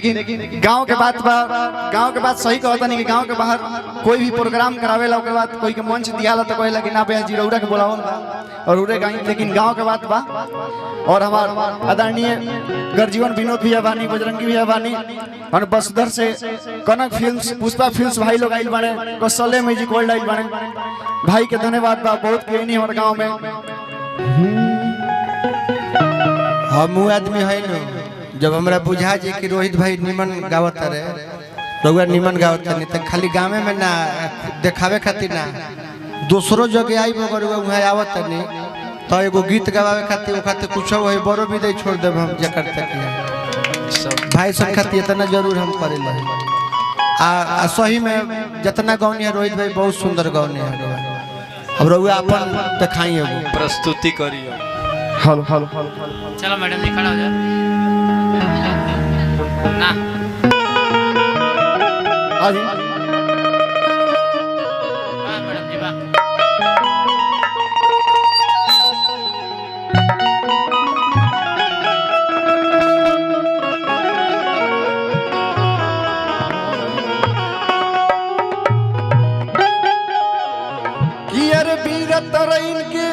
लेकिन गांव के बात सही कहता नहीं कि गांव के बाहर कोई भी प्रोग्राम करावेला ओकर बाद कोई के मंच दियाला तो कहला कि ना भैया जीरौरा के बुलाओ और उरे गाई, लेकिन गांव के बात बा। और हमार आदरणीय गर्जीवन विनोद भैया बानी, बजरंगी भैया बानी और बसुधर से कनक फिल्म्स, पुष्पा फिल्म्स भाई लोग आइल बाने, कौशल्य म्यूजिक वर्ल्ड आइल बाने, भाई के धन्यवाद बा। बहुत के नहीं हमारे गांव में हम आदमी है न जब हमरा बुझा जे कि रोहित भाई निमन गावत रे रउआ निमन गावत नहीं तो खाली गाँव में ना देखावे खातिर ना दूसरों जगह आई मगर वहाँ आवत नहीं तो एगो गीत गवावे खातिर वो खातिर कुछ हो बड़ो भी दे छोड़ देव हम जकर तक भाई सब खातिर इतना जरूर हम करेला। आ सही में जितना गौनी है रोहित भाई बहुत सुंदर गौनी है। अब रउआ अपन दिखाई प्रस्तुति करिए। हेलो हेलो चलो मैडम जी खड़ा हो जाओ ना अभी मैडम जी वाह कि अरे वीर तरैन के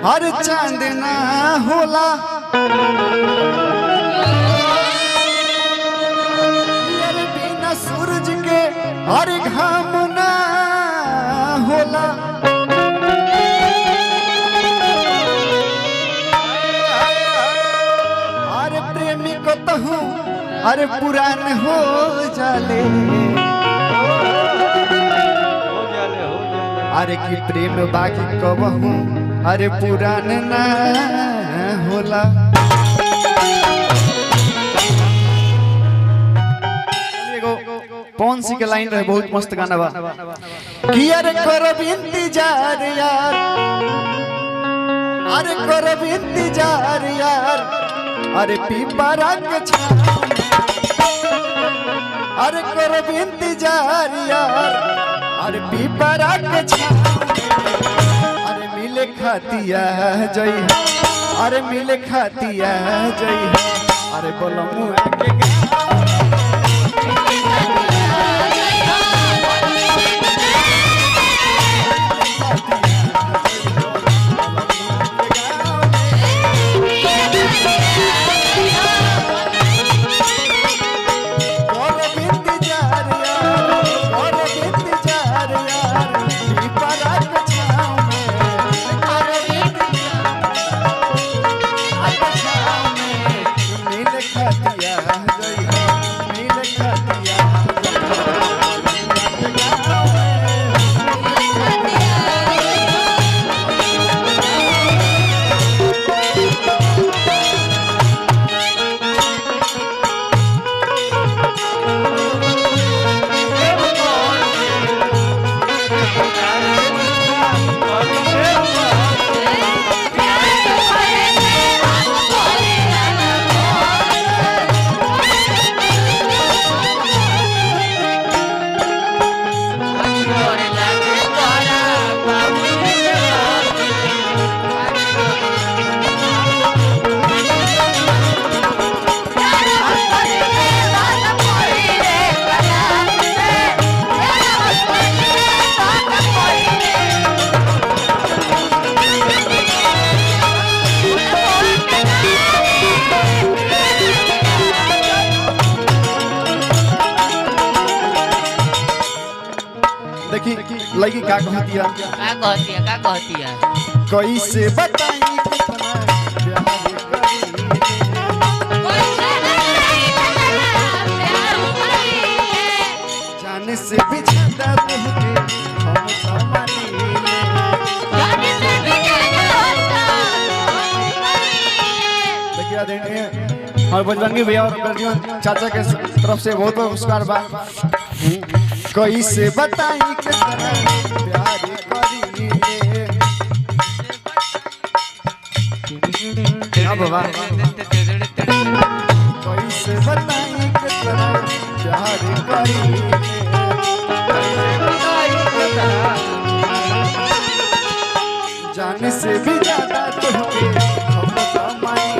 हर चांद ना होला, अरे बिना सूरज के हर घाम ना होला। अरे प्रेमी को तहु अरे पुरान हो जाले, अरे की प्रेम बाकी कबहू अरे पुरान ना होला। कौन सी के लाइन रहे बहुत मस्त गाना बा कि अरे करब इंतजार यार, अरे करब इंतजार यार, अरे पीपरा के छाँव अरे करब इंतजार यार, अरे पीपरा के छाँव अरे मिले खातिया जई, अरे मिले खातिया जई, अरे बोलो मुआ के लगी का कहतिया कैसे बताई कितना जाने से भी ज्यादा तुझे हम समानी देखिए देंगे और बजरंगी भैया और गर्जीवन चाचा के तरफ से बहुत बहुत पुरस्कार बा। कैसे बताई कितना प्यार करी ना बाबा, कैसे बताई कितना प्यार करी जाने से भी ज्यादा तुझे हम समाई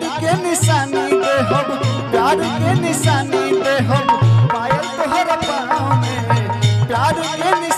प्यार के निशानी दे हम, प्यार के निशानी दे हम, पायल तोहर पाँव में प्यार के निशानी